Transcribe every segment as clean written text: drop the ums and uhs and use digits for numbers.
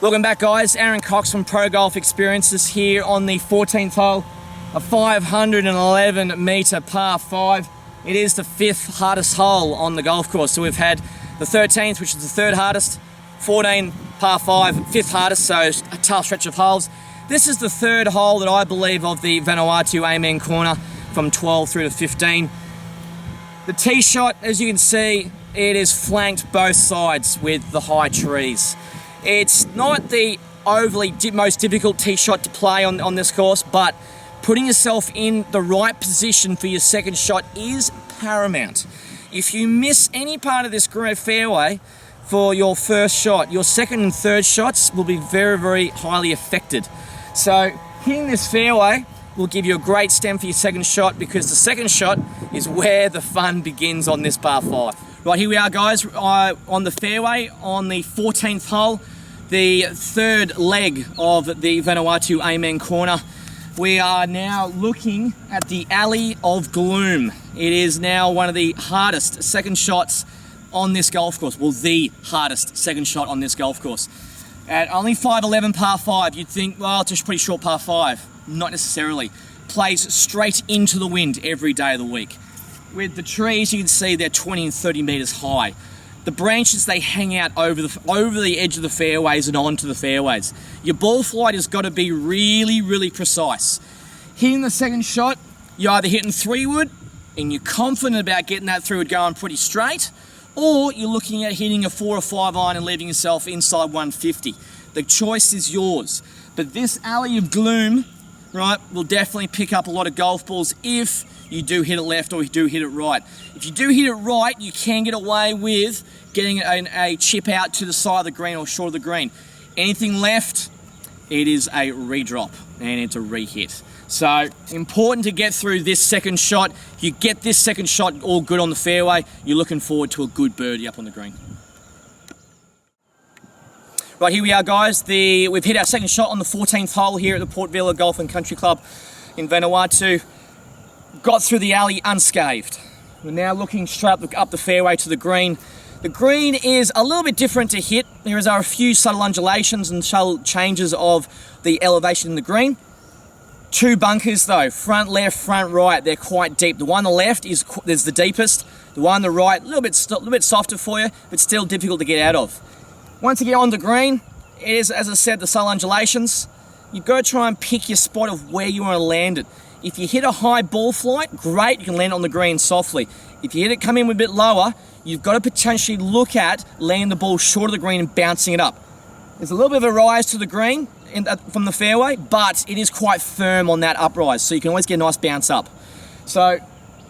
Welcome back, guys. Aaron Cox from Pro Golf Experiences here on the 14th hole, a 511 metre par 5. It is the 5th hardest hole on the golf course. So we've had the 13th, which is the 3rd hardest, 14 par 5, 5th hardest, so a tough stretch of holes. This is the 3rd hole that I believe of the Vanuatu AMEN Corner from 12 through to 15. The tee shot, as you can see, it is flanked both sides with the high trees. It's not the overly most difficult tee shot to play on this course, but putting yourself in the right position for your second shot is paramount. If you miss any part of this fairway for your first shot, your second and third shots will be very, very highly affected. So hitting this fairway will give you a great stem for your second shot, because the second shot is where the fun begins on this par 5. Right, here we are, guys, on the fairway on the 14th hole, the 3rd leg of the Vanuatu AMEN Corner. We are now looking at the Alley of Gloom. It is now one of the hardest second shots on this golf course. Well, the hardest second shot on this golf course. At only 511 par 5, you'd think, well, it's just pretty short par 5. Not necessarily. Plays straight into the wind every day of the week. With the trees, you can see they're 20 and 30 metres high. The branches, they hang out over the edge of the fairways and onto the fairways. Your ball flight has got to be really, really precise. Hitting the second shot, you're either hitting 3-wood and you're confident about getting that through and going pretty straight, or you're looking at hitting a 4 or 5 iron and leaving yourself inside 150. The choice is yours. But this Alley of Gloom, right, will definitely pick up a lot of golf balls if you do hit it left or you do hit it right. If you do hit it right, you can get away with getting a chip out to the side of the green or short of the green. Anything left, it is a redrop and it's a re-hit. So important to get through this second shot. If you get this second shot all good on the fairway, you're looking forward to a good birdie up on the green. Right, here we are, guys. We've hit our second shot on the 14th hole here at the Port Vila Golf and Country Club in Vanuatu. Got through the alley unscathed. We're now looking straight up the fairway to the green. The green is a little bit different to hit. There are a few subtle undulations and subtle changes of the elevation in the green. 2 bunkers though, front left, front right, they're quite deep. The one on the left is the deepest. The one on the right, a little bit softer for you, but still difficult to get out of. Once you get on the green, it is, as I said, the subtle undulations. You've got to try and pick your spot of where you want to land it. If you hit a high ball flight, great, you can land on the green softly. If you hit it come in a bit lower, you've got to potentially look at landing the ball short of the green and bouncing it up. There's a little bit of a rise to the green from the fairway, but it is quite firm on that uprise, so you can always get a nice bounce up. So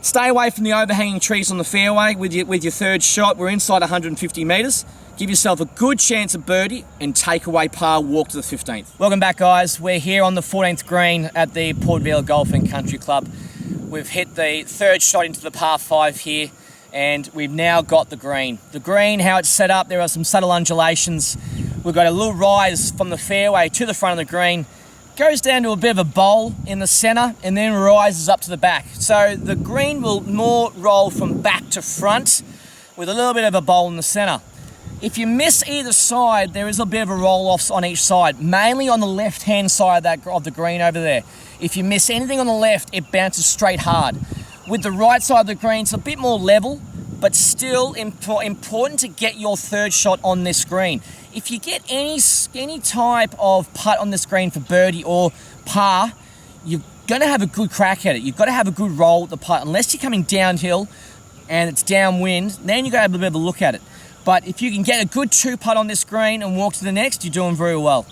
stay away from the overhanging trees on the fairway with your third shot. We're inside 150 metres. Give yourself a good chance of birdie and take away par, walk to the 15th. Welcome back, guys. We're here on the 14th green at the Port Vila Golf and Country Club. We've hit the 3rd shot into the par 5 here, and we've now got the green. The green, how it's set up, there are some subtle undulations. We've got a little rise from the fairway to the front of the green, goes down to a bit of a bowl in the center, and then rises up to the back. So the green will more roll from back to front with a little bit of a bowl in the center. If you miss either side, there is a bit of a roll-off on each side, mainly on the left-hand side of the green over there. If you miss anything on the left, it bounces straight hard. With the right side of the green, it's a bit more level, but still important to get your third shot on this green. If you get any type of putt on this green for birdie or par, you're going to have a good crack at it. You've got to have a good roll at the putt. Unless you're coming downhill and it's downwind, then you've got to have a bit of a look at it. But if you can get a good 2 putt on this green and walk to the next, you're doing very well.